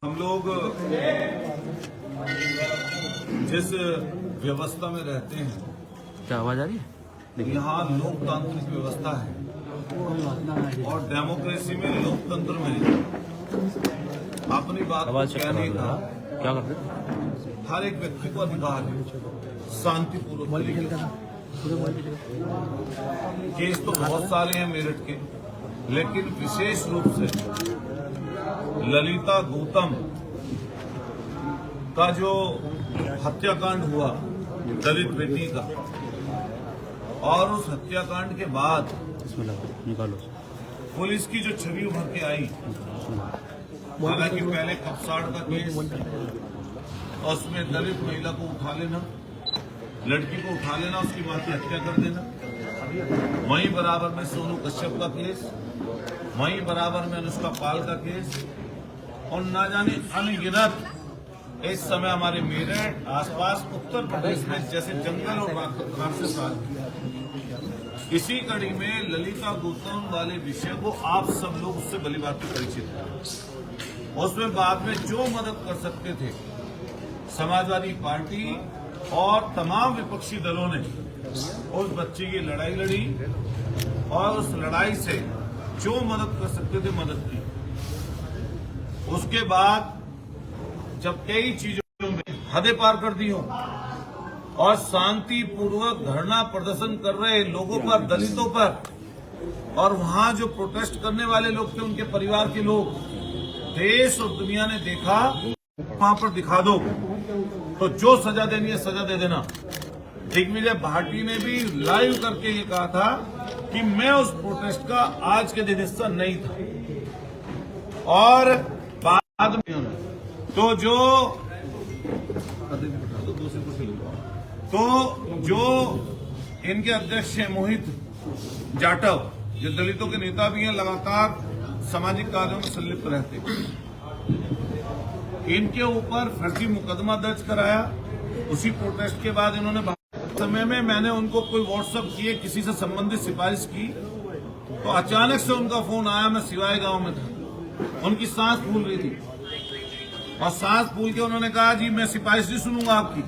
हम लोग जिस व्यवस्था में रहते हैं, क्या आवाज आ रही है? यहाँ लोकतांत्रिक व्यवस्था है और डेमोक्रेसी में लोकतंत्र में अपनी बात को कहने का क्या करते? हर एक व्यक्ति को अधिकार है शांतिपूर्वक। केस तो बहुत सारे हैं मेरठ के, लेकिन विशेष रूप से ललिता गौतम का जो हत्याकांड हुआ दलित बेटी का, और उस हत्याकांड के बाद निकालो पुलिस की जो छवि उभर के आई, हालांकि पहले कपसाड़ का केस और उसमें दलित महिला को उठा लेना, लड़की को उठा लेना, उसकी मां की हत्या कर देना, वहीं बराबर में सोनू कश्यप का केस, वहीं बराबर में अनुष्का पाल का केस, और ना जाने अनगिनत इस समय हमारे मेरठ आसपास उत्तर प्रदेश में जैसे जंगल और राक्षस राज। इसी कड़ी में ललिता गौतम वाले विषय को आप सब लोग उससे भलीभांति परिचित हैं। उसमें बाद में जो मदद कर सकते थे समाजवादी पार्टी और तमाम विपक्षी दलों ने उस बच्ची की लड़ाई लड़ी और उस लड़ाई से जो मदद कर सकते थे मदद की। उसके बाद जब कई चीजों में हदें पार कर दी हो और शांतिपूर्वक धरना प्रदर्शन कर रहे लोगों पर, दलितों पर, और वहां जो प्रोटेस्ट करने वाले लोग थे उनके परिवार के लोग, देश और दुनिया ने देखा, वहां पर दिखा दो तो जो सजा देनी है सजा दे देना। दिग्विजय भाटी ने भी लाइव करके ये कहा था कि मैं उस प्रोटेस्ट का आज के दिन हिस्सा नहीं था। और बाद में तो जो इनके अध्यक्ष हैं मोहित जाटव, जो दलितों के नेता भी हैं, लगातार सामाजिक कार्यों में संलिप्त रहते हैं, इनके ऊपर फर्जी मुकदमा दर्ज कराया। उसी प्रोटेस्ट के बाद इन्होंने समय में मैंने उनको कोई व्हाट्सएप किए, किसी से संबंधित सिफारिश की, तो अचानक से उनका फोन आया। मैं सिवाय गांव में था, उनकी सांस फूल रही थी और सांस फूल के उन्होंने कहा जी मैं सिफारिश नहीं सुनूंगा आपकी,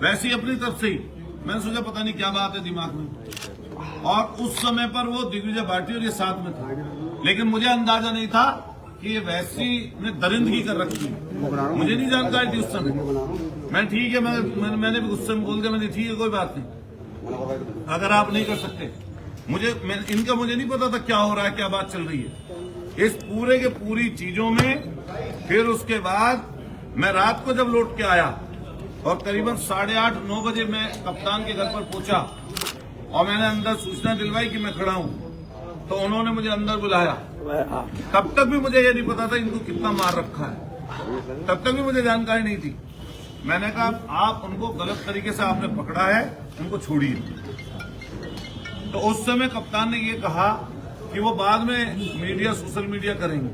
वैसे ही अपनी तरफ से ही। मैंने सोचा पता नहीं क्या बात है दिमाग में, और उस समय पर वो दिग्विजय भाटी और ये साथ में था, लेकिन मुझे अंदाजा नहीं था कि ये वैसी ने दरिंदगी कर रखी है। मुझे नहीं जानकारी थी उस समय। मैं ठीक है, मैंने भी गुस्से में बोल दिया, मैंने ठीक है कोई बात नहीं, अगर आप नहीं कर सकते। इनका मुझे नहीं पता था क्या हो रहा है, क्या बात चल रही है इस पूरे के पूरी चीजों में। फिर उसके बाद मैं रात को जब लौट के आया और करीबन 8:30-9 बजे मैं कप्तान के घर पर पहुंचा और मैंने अंदर सूचना दिलवाई कि मैं खड़ा हूं, तो उन्होंने मुझे अंदर बुलाया। तब तक भी मुझे ये नहीं पता था इनको कितना मार रखा है, तब तक भी मुझे जानकारी नहीं थी। मैंने कहा आप उनको गलत तरीके से आपने पकड़ा है, उनको छोड़िए। तो उस समय कप्तान ने ये कहा कि वो बाद में मीडिया, सोशल मीडिया करेंगे।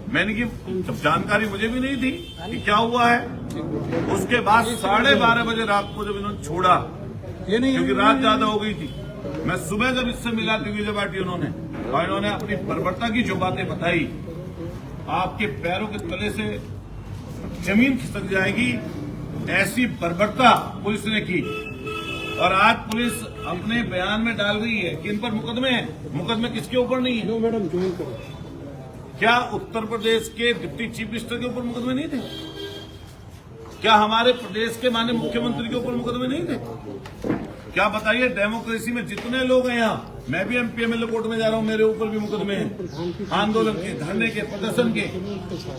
मैंने की जब जानकारी मुझे भी नहीं थी कि क्या हुआ है। उसके बाद 12:30 बजे रात को जब इन्होंने छोड़ा, क्योंकि रात ज्यादा हो गई थी, मैं सुबह जब इससे मिला दिग्विजय भाटी इन्होंने अपनी बर्बरता की जो बातें बताई, आपके पैरों के तले से जमीन खिसक जाएगी, ऐसी बर्बरता पुलिस ने की। और आज पुलिस अपने बयान में डाल रही है कि इन पर मुकदमे हैं। मुकदमे किसके ऊपर नहीं है? मैडम ज्वाइन करो। क्या उत्तर प्रदेश के डिप्टी चीफ मिनिस्टर के ऊपर मुकदमे नहीं थे? क्या हमारे प्रदेश के माननीय मुख्यमंत्री के ऊपर मुकदमे नहीं थे? क्या बताइए, डेमोक्रेसी में जितने लोग हैं यहाँ, मैं भी एमपी एमएलए कोर्ट में जा रहा हूँ, मेरे ऊपर भी मुकदमे हैं, आंदोलन के, धरने के, प्रदर्शन के,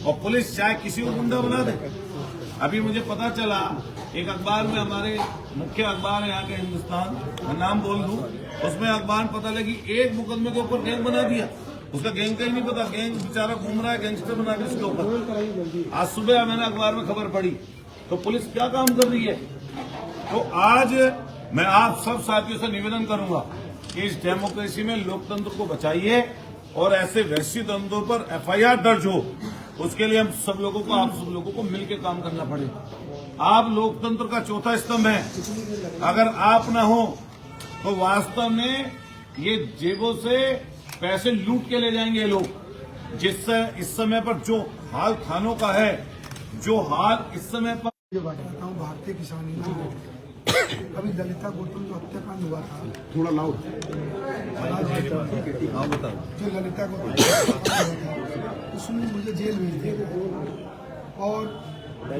और पुलिस चाहे किसी को गुंडा बना दे। अभी मुझे पता चला एक अखबार में, हमारे मुख्य अखबार है यहाँ के हिंदुस्तान, मैं नाम बोल दूं, उसमें अखबार पता लगी एक मुकदमे के ऊपर गैंग बना दिया। उसका गैंग का ही नहीं पता, गैंग बेचारा घूम रहा है गैंगस्टर बना के उसके ऊपर। आज सुबह मैंने अखबार में खबर पढ़ी, तो पुलिस क्या काम कर रही है। तो आज मैं आप सब साथियों से निवेदन करूंगा कि इस डेमोक्रेसी में लोकतंत्र को बचाइए और ऐसे वैश्य दंगों पर एफआईआर दर्ज हो, उसके लिए हम सब लोगों को, आप सब लोगों को मिलकर काम करना पड़ेगा। आप लोकतंत्र का चौथा स्तंभ है, अगर आप न हो तो वास्तव में ये जेबों से पैसे लूट के ले जाएंगे लोग, जिससे इस समय पर जो हाल थानों का है, जो हाल इस समय पर जो बताता हूँ भारतीय किसान यूनियन अभी दलिता गौतम जो हत्याकांड हुआ था, थोड़ा लाउड। हाँ बताओ। जो ललिता गौतम हत्याकांड हुआ था उसमें मुझे जेल भेज दिया गया और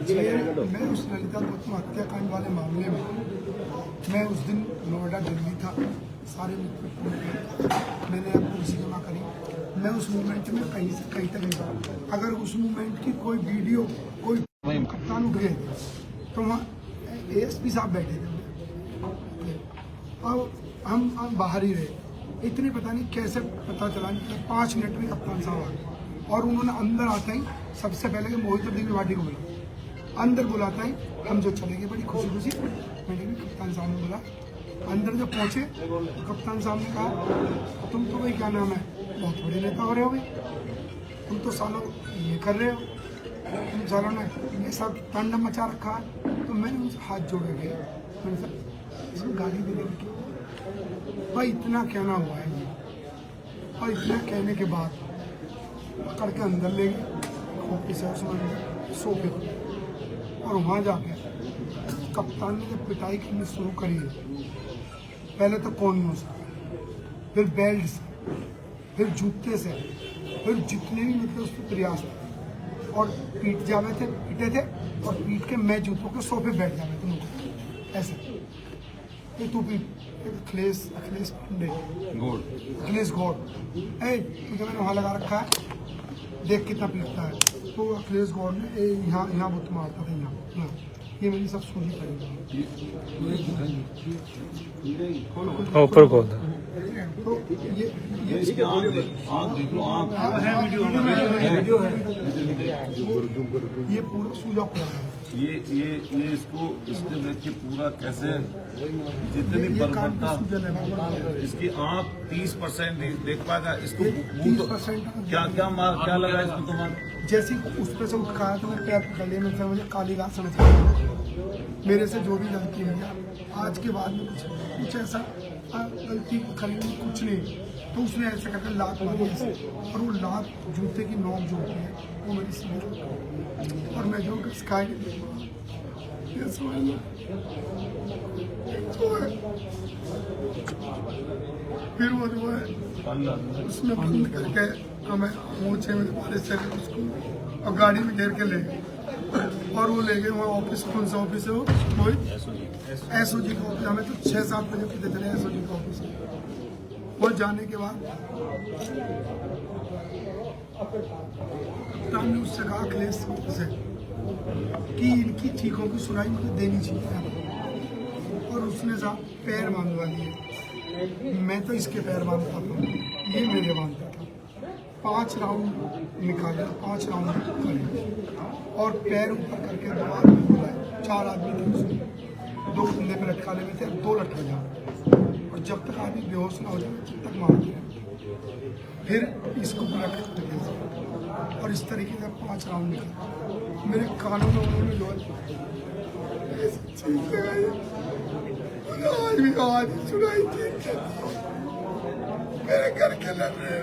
जेल मैं उस ललिता गौतम हत्याकांड वाले मामले में मैं उस दिन नोएडा दिल्ली था, सारे मैंने आपको किसी जमा करी। मैं उस मूवमेंट में कहीं से कहीं तक नहीं था। अगर उस मूवमेंट की कोई वीडियो कोई कप्तान उठ गए तो वहाँ ASP साहब बैठे थे और हम बाहर ही रहे। इतने पता नहीं कैसे पता चला कि 5 मिनट में कप्तान साहब आ गए और उन्होंने अंदर आते ही सबसे पहले कि मोहित त्रिपाठी को बुला, अंदर बुलाता ही हम जो चले गए बड़ी खुशी खुशी। मैंने भी कप्तान साहब ने बोला, अंदर जब पहुंचे तो कप्तान साहब ने कहा तुम तो भाई क्या नाम है, बहुत बड़े नेता हो रहे हो भाई, तुम तो सालों ये कर रहे हो, तुम सालों ने ये सब तांडव मचा रखा है। तो मैंने उनसे हाथ जोड़े गए, मैंने सर इसमें गाली देने की क्यों भाई, इतना कहना हुआ है और इतना कहने के बाद पकड़ के अंदर ले गए ऑफिस है उसमें सोफे और वहाँ जाके कप्तान ने जब पिटाई करनी शुरू करी है, पहले तो कौनियों से, फिर बेल्ट से, फिर जूते से, फिर जितने भी मतलब उस पर प्रयास थे और पीट जावे थे, पीटे थे और पीट के मैं जूतों के सोफे बैठ जावे थे लोग ऐसे। ये तू पीट अखिलेश पांडे अखिलेश गौड़, ए तुझे मैंने वहाँ लगा रखा है, देख कितना पीटता है। तो अखिलेश गौड़ ने यहाँ बुत मारता था यहाँ, ये मेरी सब सुनी पड़ेगी। ऊपर कौन था? तो ये इसकी आँख देख लो, आँख है, वीडियो है। ये पूरा सूजा पड़ा है। ये इसको इसके देखिए पूरा कैसे जितनी ये काम बर्बरता, की सूजन है। इसकी आँख 30% देख पाएगा। इसको मुंह तो 30% क्या लगा इसको तुम्हारा? जैसे उस पर से उठाया तो मैं पैर पकड़ लिया, मैं मुझे काली रात समझ गया। मेरे से जो भी गलती हुई है आज के बाद में कुछ ऐसा गलती करेंगे कुछ नहीं। तो उसने ऐसे करके लात मारी ऐसे, और वो लात जूते की नोक जो होती है वो मेरी सीधी, और मैं जो स्काई ये समझ लो फिर वो जो है उसमें बंद करके हमें पहुँचे मेरे वाले से उसको और गाड़ी में घेर के ले गए और वो ले गए वहाँ ऑफिस, कौन सा ऑफिस है वो SOG का ऑफिस। हमें तो 6-7 बजे पता चले SOG का ऑफिस है। वो जाने के बाद कप्तान ने उससे कहा अखिलेश से कि इनकी चीखों की सुनाई मुझे देनी चाहिए, और उसने साहब पैर बांधवा लिए। मैं तो इसके पैर बांधता था, ये मेरे बांधता था। 5 राउंड निकाले, 5 राउंड करे और पैर ऊपर करके 2 आदमी बुलाए, 4 आदमी थे उसमें, 2 कंधे पे लटकाने में थे, 2 लटका जाए और जब तक आदमी बेहोश ना हो जाए तब तक मारते हैं। फिर इसको पलट करके और इस तरीके से 5 राउंड निकाले। मेरे कानों में उन्होंने जो आज भी आवाज सुनाई थी, मेरे घर के लड़ रहे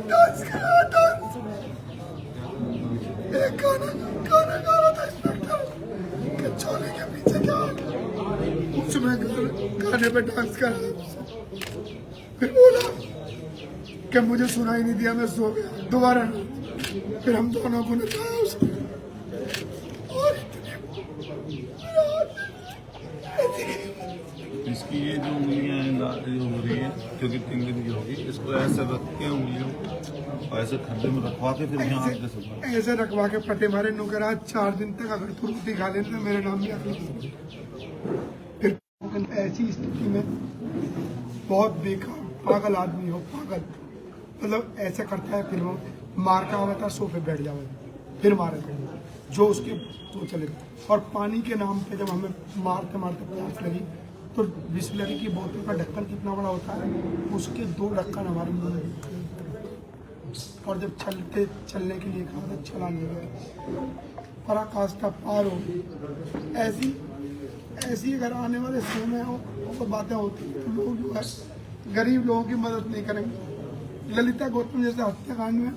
डांस करा, डांस गाना गा रहा था इंस्पेक्टर के चोले के पीछे क्या उसमें गाने पे डांस कर रहा था। फिर बोला कि मुझे सुनाई नहीं दिया, मैं सो गया। दोबारा फिर हम दोनों को नचाया उसने और इसकी ये जो उंगलियां हैं जो हो रही है क्योंकि 3 दिन की होगी, इसको ऐसे रख के उंगलियों और ऐसे खड्डे में रखवा के फिर यहाँ आके सुबह ऐसे रखवा के पटे मारे नुकरा 4 दिन तक अगर तू रोटी खा लेते तो मेरे नाम भी अखिलेश। फिर ऐसी स्थिति में बहुत बेकार पागल आदमी हो, पागल मतलब ऐसे करता है। फिर वो मार का आवा था, सोफे बैठ जावे, फिर मारे थे जो उसके तो चले गए। और पानी के नाम पे जब हमें मारते मारते प्यास लगी तो बिस्लरी की बोतल का ढक्कन कितना बड़ा होता है, उसके 2 ढक्कन हमारे मुंह में दिए। और जब चलने के लिए कहा तो चला नहीं गया, पराकाष्ठा पार हो। ऐसी अगर आने वाले समय में और बातें होती हैं तो लोग जो है गरीब लोगों की मदद नहीं करेंगे। ललिता गौतम जैसे हत्याकांड में